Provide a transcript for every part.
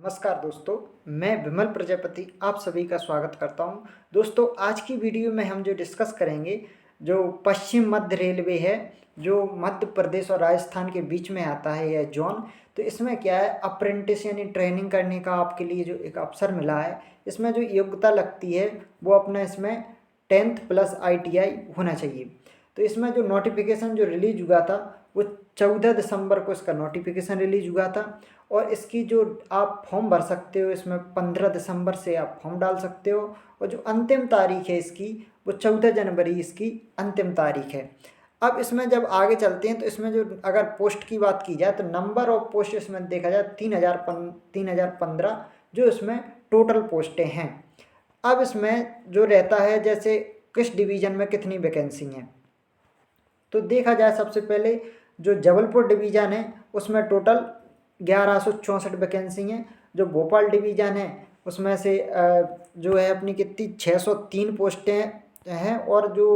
नमस्कार दोस्तों, मैं विमल प्रजापति आप सभी का स्वागत करता हूं। दोस्तों, आज की वीडियो में हम जो डिस्कस करेंगे, जो पश्चिम मध्य रेलवे है, जो मध्य प्रदेश और राजस्थान के बीच में आता है यह जोन। तो इसमें क्या है, अप्रेंटिस यानी ट्रेनिंग करने का आपके लिए जो एक अवसर मिला है। इसमें जो योग्यता लगती है वो अपना इसमें 10th प्लस ITI होना चाहिए। तो इसमें जो नोटिफिकेशन जो रिलीज हुआ था वो 14 दिसंबर को इसका नोटिफिकेशन रिलीज हुआ था। और इसकी जो आप फॉर्म भर सकते हो, इसमें 15 दिसंबर से आप फॉर्म डाल सकते हो। और जो अंतिम तारीख है इसकी, वो 14 जनवरी इसकी अंतिम तारीख है। अब इसमें जब आगे चलते हैं तो इसमें जो अगर पोस्ट की बात की जाए तो नंबर ऑफ पोस्ट इसमें देखा जाए 3015 जो इसमें टोटल पोस्टें हैं। अब इसमें जो रहता है, जैसे किस डिवीज़न में कितनी वैकेंसी हैं, तो देखा जाए सबसे पहले जो जबलपुर डिवीज़न है उसमें टोटल 1164 वैकेंसी हैं। जो भोपाल डिवीज़न है उसमें से जो है अपनी कितनी 603 पोस्टें हैं। और जो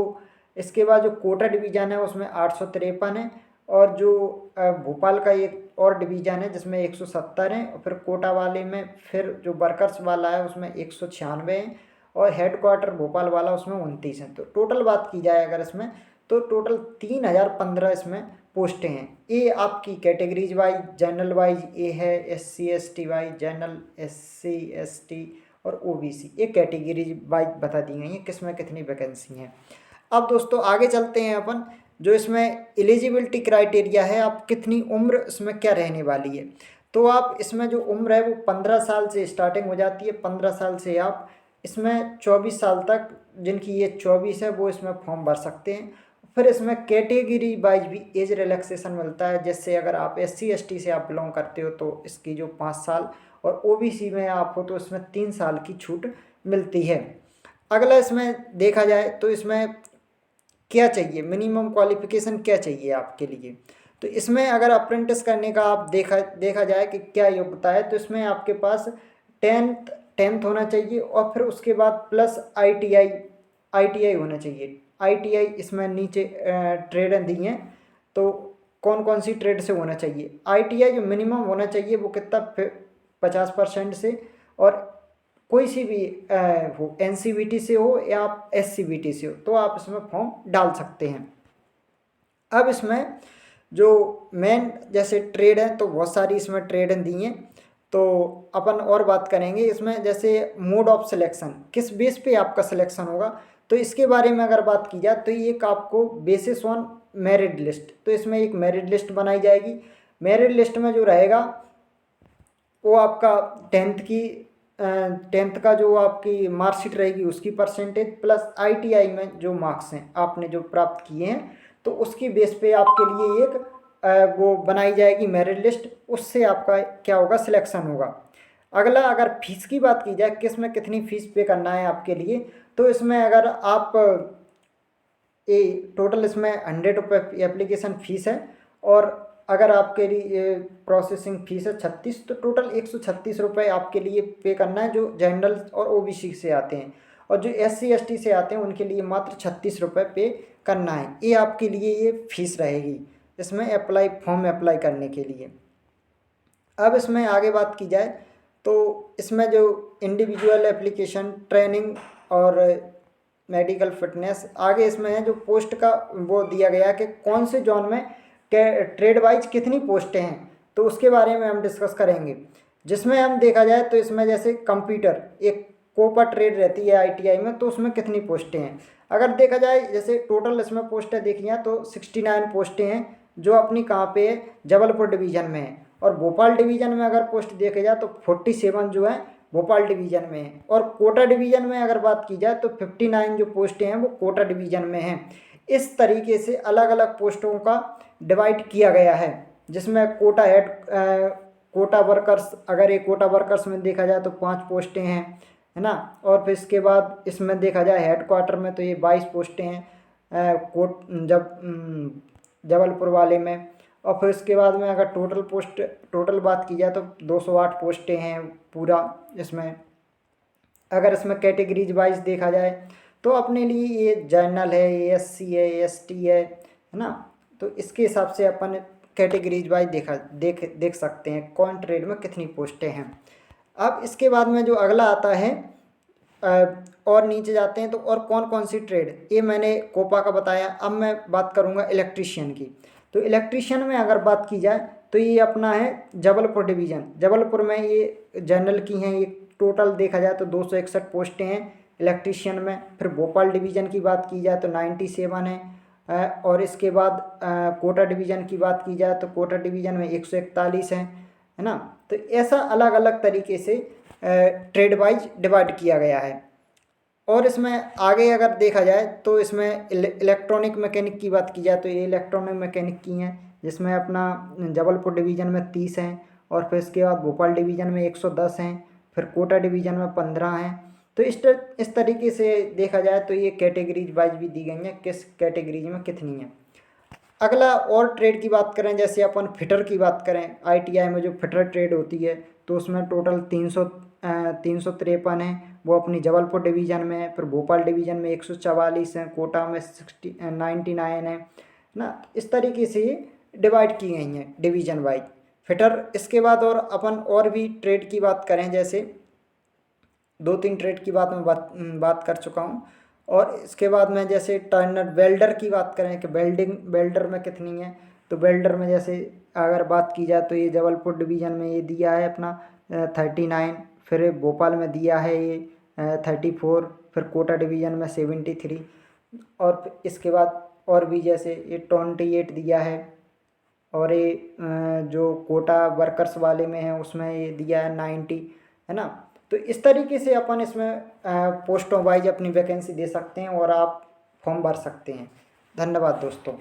इसके बाद जो कोटा डिवीज़न है उसमें 853 है। और जो भोपाल का एक और डिवीज़न है जिसमें 170 हैं। और फिर कोटा वाले में फिर जो वर्कर्स वाला है उसमें 196 हैं। और हेडक्वार्टर भोपाल वाला उसमें 29 हैं। तो टोटल बात की जाए अगर इसमें, तो टोटल 3015 इसमें पोस्टें हैं। ए आपकी कैटेगरीज वाइज, जनरल वाइज ए है, SC ST wise, general SC ST और OBC ये कैटेगरीज वाइज बता दी गई हैं किस में कितनी वैकेंसी हैं। अब दोस्तों आगे चलते हैं अपन, जो इसमें एलिजिबिलिटी क्राइटेरिया है, आप कितनी उम्र इसमें क्या रहने वाली है। तो आप इसमें जो उम्र है वो 15 साल से स्टार्टिंग हो जाती है। 15 साल से आप इसमें 24 साल तक, जिनकी ये 24 है वो इसमें फॉर्म भर सकते हैं। फिर इसमें कैटेगरी वाइज भी एज रिलैक्सेशन मिलता है। जैसे अगर आप SC ST से आप बिलोंग करते हो तो इसकी जो 5 साल, और OBC में आप हो तो इसमें 3 साल की छूट मिलती है। अगला इसमें देखा जाए तो इसमें क्या चाहिए, मिनिमम क्वालिफिकेशन क्या चाहिए आपके लिए। तो इसमें अगर अप्रेंटिस करने का आप देखा जाए कि क्या योग्यता है, तो इसमें आपके पास टेंथ होना चाहिए। और फिर उसके बाद प्लस ITI होना चाहिए। ITI इसमें नीचे ट्रेड दी हैं, तो कौन कौन सी ट्रेड से होना चाहिए। ITI जो मिनिमम होना चाहिए वो कितना 50% से, और कोई सी भी हो, NCVT से हो या आप SCVT से हो, तो आप इसमें फॉर्म डाल सकते हैं। अब इसमें जो मेन जैसे ट्रेड है तो बहुत सारी इसमें ट्रेड दी हैं। तो अपन और बात करेंगे इसमें, जैसे मोड ऑफ सिलेक्शन, किस बेस पे आपका सिलेक्शन होगा। तो इसके बारे में अगर बात की जाए तो ये एक आपको बेसिस ऑन मेरिट लिस्ट, तो इसमें एक मेरिट लिस्ट बनाई जाएगी। मेरिट लिस्ट में जो रहेगा वो आपका 10th का जो आपकी मार्कशीट रहेगी उसकी परसेंटेज, प्लस ITI में जो मार्क्स हैं आपने जो प्राप्त किए हैं, तो उसकी बेस पे आपके लिए एक वो बनाई जाएगी मेरिट लिस्ट। उससे आपका क्या होगा, सिलेक्शन होगा। अगला अगर फीस की बात की जाए, किस में कितनी फ़ीस पे करना है आपके लिए, तो इसमें अगर आप टोटल इसमें 100 रुपये एप्लीकेशन फ़ीस है। और अगर आपके लिए प्रोसेसिंग फ़ीस है 36, तो टोटल 136 रुपये आपके लिए पे करना है, जो जनरल और OBC से आते हैं। और जो SC ST से आते हैं उनके लिए मात्र 36 रुपये पे करना है। ये आपके लिए ये फीस रहेगी इसमें फॉर्म अप्लाई करने के लिए। अब इसमें आगे बात की जाए तो इसमें जो इंडिविजुअल एप्लीकेशन, ट्रेनिंग और मेडिकल फिटनेस, आगे इसमें है जो पोस्ट का वो दिया गया कि कौन से जोन में ट्रेड वाइज कितनी पोस्टें हैं, तो उसके बारे में हम डिस्कस करेंगे। जिसमें हम देखा जाए तो इसमें जैसे कंप्यूटर एक कोपा ट्रेड रहती है ITI में, तो उसमें कितनी पोस्टें हैं। अगर देखा जाए जैसे टोटल इसमें पोस्टें देखी हैं तो 69 पोस्टें हैं, जो अपनी कहाँ पे है, जबलपुर डिवीज़न में है। और भोपाल डिवीज़न में अगर पोस्ट देखे जाए तो 47 जो है भोपाल डिवीज़न में है। और कोटा डिवीज़न में अगर बात की जाए तो 59 जो पोस्टें हैं वो कोटा डिवीज़न में हैं। इस तरीके से अलग अलग पोस्टों का डिवाइड किया गया है, जिसमें कोटा वर्कर्स, अगर एक कोटा वर्कर्स में देखा जाए तो 5 पोस्टें हैं, है ना। और फिर इसके बाद इसमें देखा जाए हेडक्वार्टर में तो ये 22 पोस्टें हैं जबलपुर वाले में। और फिर इसके बाद में अगर टोटल बात की जाए तो 208 पोस्टें हैं पूरा इसमें। अगर इसमें कैटेगरीज वाइज देखा जाए तो अपने लिए ये जनरल है, SC है, ST है ना। तो इसके हिसाब से अपन कैटेगरीज वाइज देख सकते हैं कौन ट्रेड में कितनी पोस्टें हैं। अब इसके बाद में जो अगला आता है और नीचे जाते हैं तो और कौन कौन सी ट्रेड, ये मैंने कोपा का बताया। अब मैं बात करूँगा इलेक्ट्रीशियन की। तो इलेक्ट्रीशियन में अगर बात की जाए तो ये अपना है जबलपुर डिवीज़न। जबलपुर में ये जनरल की हैं, ये टोटल देखा जाए तो 261 पोस्टें हैं इलेक्ट्रीशियन में। फिर भोपाल डिवीज़न की बात की जाए तो 97 है। और इसके बाद कोटा डिवीज़न की बात की जाए तो कोटा डिवीज़न में 141 है ना। तो ऐसा अलग अलग तरीके से ट्रेड वाइज डिवाइड किया गया है। और इसमें आगे अगर देखा जाए तो इसमें इलेक्ट्रॉनिक मैकेनिक की बात की जाए तो ये इलेक्ट्रॉनिक मैकेनिक की हैं, जिसमें अपना जबलपुर डिवीज़न में 30 हैं, और फिर इसके बाद भोपाल डिवीज़न में 110 हैं, फिर कोटा डिवीज़न में 15 हैं। तो इस तरीके से देखा जाए तो ये कैटेगरीज वाइज भी दी गई हैं, किस कैटेगरीज में कितनी है। अगला और ट्रेड की बात करें, जैसे अपन फिटर की बात करें, ITI में जो फिटर ट्रेड होती है तो उसमें टोटल 353 है, वो अपनी जबलपुर डिवीज़न में है। फिर भोपाल डिवीज़न में 144 है, कोटा में 99 है ना। इस तरीके से ये डिवाइड की गई हैं डिवीज़न वाइज फिटर। इसके बाद और अपन और भी ट्रेड की बात करें, जैसे 2-3 ट्रेड की बात कर चुका हूँ। और इसके बाद में जैसे टर्नर वेल्डर की बात करें कि वेल्डर में कितनी है, तो वेल्डर में जैसे अगर बात की जाए तो ये जबलपुर डिवीज़न में ये दिया है अपना 39, फिर भोपाल में दिया है ये 34, फिर कोटा डिवीज़न में 73, और इसके बाद और भी जैसे ये 28 दिया है। और ये जो कोटा वर्कर्स वाले में है उसमें ये दिया है 90, है ना। तो इस तरीके से अपन इसमें पोस्टों वाइज अपनी वैकेंसी दे सकते हैं और आप फॉर्म भर सकते हैं। धन्यवाद दोस्तों।